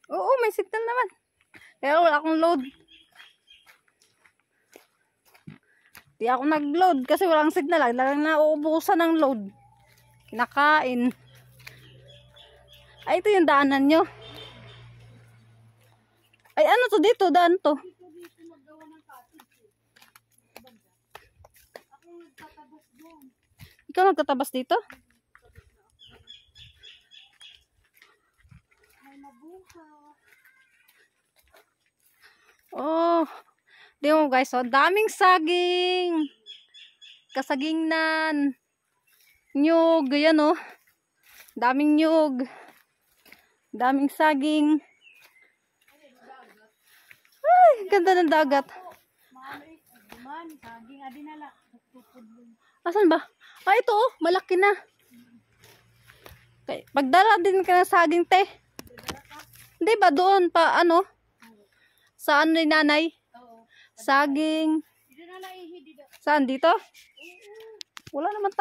Oo, may signal naman. Pero wala akong load. Di ako nag-load kasi walang signal. Laging nauubusan ng load. Kinakain. Ay, ito yung daanan nyo. Ay, ano to dito? Daan to. Ikaw nagtatabas dito? Oh, di mo guys, oh, daming saging. Kasagingnan. Nyug, yan oh. Daming nyug. Daming saging. Ay, ganda ng dagat. Asan ba? Ah, ito oh, malaki na. Okay, pagdala din ka ng saging, te. Hindi ba doon pa ano? Sa ano ni nanay? Saging. Saan dito? Wala naman